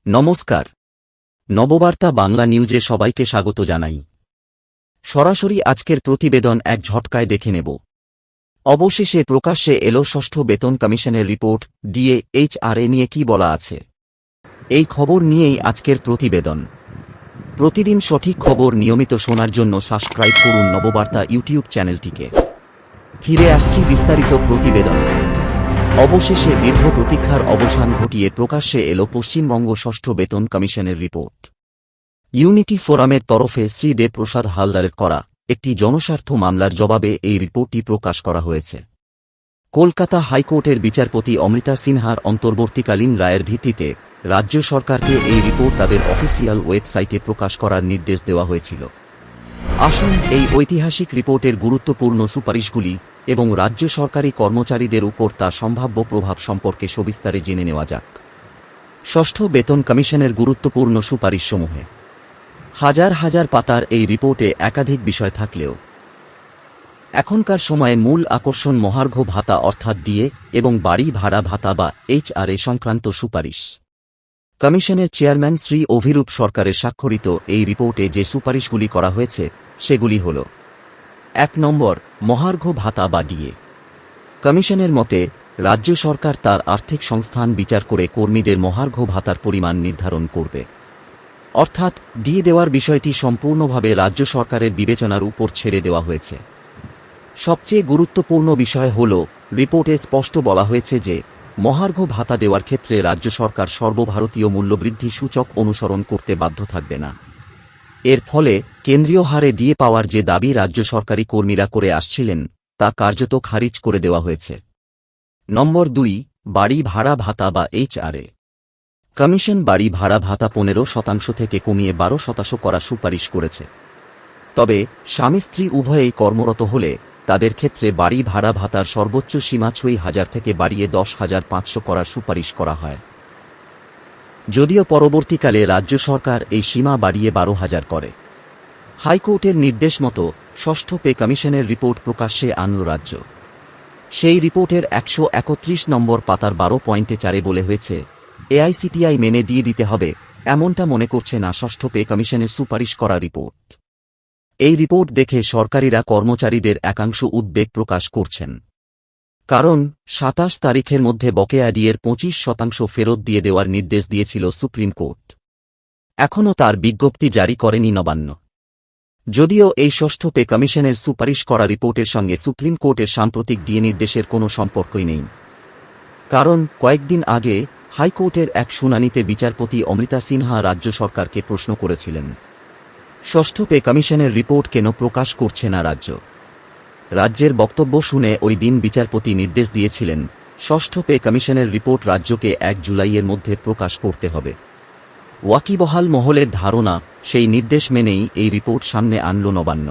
নমস্কার, নববার্তা বাংলা নিউজে সবাইকে স্বাগত জানাই। সরাসরি আজকের প্রতিবেদন এক ঝটকায় দেখে নেব। অবশেষে প্রকাশ্যে এলো ষষ্ঠ বেতন কমিশনের রিপোর্ট। ডিএ-এইচআরএ নিয়ে কি বলা আছে, এই খবর নিয়েই আজকের প্রতিবেদন। প্রতিদিন সঠিক খবর নিয়মিত শোনার জন্য সাবস্ক্রাইব করুন নববার্তা ইউটিউব চ্যানেলটিকে। ফিরে আসছি বিস্তারিত প্রতিবেদন। অবশেষে দীর্ঘ প্রতীক্ষার অবসান ঘটিয়ে প্রকাশ্যে এলো পশ্চিমবঙ্গ ষষ্ঠ বেতন কমিশনের রিপোর্ট। ইউনিটি ফোরামের তরফে শ্রী দেবপ্রসাদ হালদারের করা একটি জনস্বার্থ মামলার জবাবে এই রিপোর্টটি প্রকাশ করা হয়েছে। কলকাতা হাইকোর্টের বিচারপতি অমৃতা সিনহার অন্তর্বর্তীকালীন রায়ের ভিত্তিতে রাজ্য সরকারকে এই রিপোর্ট তাদের অফিসিয়াল ওয়েবসাইটে প্রকাশ করার নির্দেশ দেওয়া হয়েছিল। আসুন এই ঐতিহাসিক রিপোর্টের গুরুত্বপূর্ণ সুপারিশগুলি এবং রাজ্য সরকারি কর্মচারীদের উপর তার সম্ভাব্য প্রভাব সম্পর্কে সবিস্তারে জেনে নেওয়া যাক। ষষ্ঠ বেতন কমিশনের গুরুত্বপূর্ণ সুপারিশসমূহে হাজার হাজার পাতার এই রিপোর্টে একাধিক বিষয় থাকলেও এখনকার সময়ে মূল আকর্ষণ মহার্ঘ ভাতা অর্থাৎ ডিএ এবং বাড়ি ভাড়া ভাতা বা এইচআরএ সংক্রান্ত সুপারিশ। কমিশনের চেয়ারম্যান শ্রী অভিরূপ সরকারের স্বাক্ষরিত এই রিপোর্টে যে সুপারিশগুলি করা হয়েছে সেগুলি হল: ১ নম্বর, মহার্ঘ ভাতা বা ডিএ। কমিশনের মতে রাজ্য সরকার তার আর্থিক সংস্থান বিচার করে কর্মীদের মহার্ঘ ভাতার পরিমাণ নির্ধারণ করবে, অর্থাৎ ডিএ দেওয়ার বিষয়টি সম্পূর্ণভাবে রাজ্য সরকারের বিবেচনার উপর ছেড়ে দেওয়া হয়েছে। সবচেয়ে গুরুত্বপূর্ণ বিষয় হল, রিপোর্টে স্পষ্ট বলা হয়েছে যে মহার্ঘ ভাতা দেওয়ার ক্ষেত্রে রাজ্য সরকার সর্বভারতীয় মূল্যবৃদ্ধি সূচক অনুসরণ করতে বাধ্য থাকবে না। এর ফলে কেন্দ্রীয় হারে ডিএ পাওয়ার যে দাবি রাজ্য সরকারি কর্মীরা করে আসছিলেন তা কার্যত খারিজ করে দেওয়া হয়েছে। নম্বর ২, বাড়ি ভাড়া ভাতা বা এইচআরএ। কমিশন বাড়ি ভাড়া ভাতা ১৫% থেকে কমিয়ে ১২% করার সুপারিশ করেছে। তবে স্বামী স্ত্রী উভয়েই কর্মরত হলে তাদের ক্ষেত্রে বাড়ি ভাড়া ভাতার সর্বোচ্চ সীমা ৬,০০০ থেকে বাড়িয়ে ১০,৫০০ করার সুপারিশ করা হয়। যদিও পরবর্তীকালে রাজ্য সরকার এই সীমা বাড়িয়ে ১২,০০০ করে। হাইকোর্টের নির্দেশ মতো ষষ্ঠ পে কমিশনের রিপোর্ট প্রকাশ্যে আনল রাজ্য। সেই রিপোর্টের ১৩১ নম্বর পাতার ১২.৪ বলে হয়েছে, এআইসিটিআই মেনে দিয়ে দিতে হবে এমনটা মনে করছে না ষষ্ঠ পে কমিশনের সুপারিশ করা রিপোর্ট। এই রিপোর্ট দেখে সরকারিরা কর্মচারীদের একাংশ উদ্বেগ প্রকাশ করছেন। কারণ ২৭ তারিখের মধ্যে বকেয়া ডিএর ২৫% ফেরত দিয়ে দেওয়ার নির্দেশ দিয়েছিল সুপ্রিম কোর্ট। এখনও তার বিজ্ঞপ্তি জারি করেনি নবান্ন। যদিও এই ষষ্ঠ পে কমিশনের সুপারিশ করা রিপোর্টের সঙ্গে সুপ্রিম কোর্টের সাম্প্রতিক ডিএ নির্দেশের কোনো সম্পর্কই নেই। কারণ কয়েকদিন আগে হাইকোর্টের এক শুনানিতে বিচারপতি অমৃতা সিনহা রাজ্য সরকারকে প্রশ্ন করেছিলেন, ষষ্ঠ পে কমিশনের রিপোর্ট কেন প্রকাশ করছে না রাজ্য? রাজ্যের বক্তব্য শুনে ওই দিন বিচারপতি নির্দেশ দিয়েছিলেন ষষ্ঠ পে কমিশনের রিপোর্ট রাজ্যকে ১ জুলাইয়ের মধ্যে প্রকাশ করতে হবে। ওয়াকিবহাল মহলের ধারণা সেই নির্দেশ মেনেই এই রিপোর্ট সামনে আনল নবান্ন।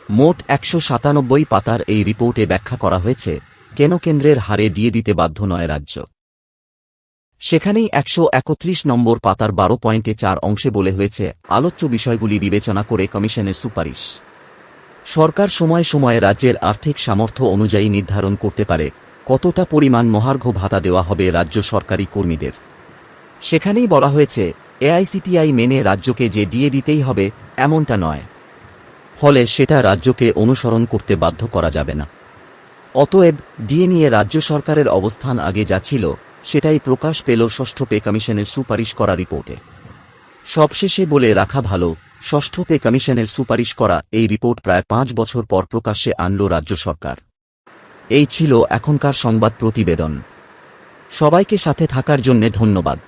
মোট ১৯৭ পাতার এই রিপোর্টে ব্যাখ্যা করা হয়েছে কেন কেন্দ্রের হারে ডিএ দিতে বাধ্য নয় রাজ্য। সেখানেই ১৩১ নম্বর পাতার ১২.৪ অংশে বলে হয়েছে, আলোচ্য বিষয়গুলি বিবেচনা করে কমিশনের সুপারিশ সরকার সময়ে সময়ে রাজ্যের আর্থিক সামর্থ্য অনুযায়ী নির্ধারণ করতে পারে কতটা পরিমাণ মহার্ঘ ভাতা দেওয়া হবে রাজ্য সরকারি কর্মীদের। সেখানেই বলা হয়েছে এআইসিটিআই মেনে রাজ্যকে যে ডিএ দিতেই হবে এমনটা নয়, ফলে সেটা রাজ্যকে অনুসরণ করতে বাধ্য করা যাবে না। অতএব ডিএ নিয়ে রাজ্য সরকারের অবস্থান আগে যা ছিল সেটাই প্রকাশ পেল ষষ্ঠ পে কমিশনের সুপারিশ করা রিপোর্টে। সবশেষে বলে রাখা ভালো, ষষ্ঠ পে কমিশনের সুপারিশ করা এই রিপোর্ট প্রায় ৫ বছর পর প্রকাশ্যে আনল রাজ্য সরকার। এই ছিল এখনকার সংবাদ প্রতিবেদন। সবাইকে সাথে থাকার জন্যে ধন্যবাদ।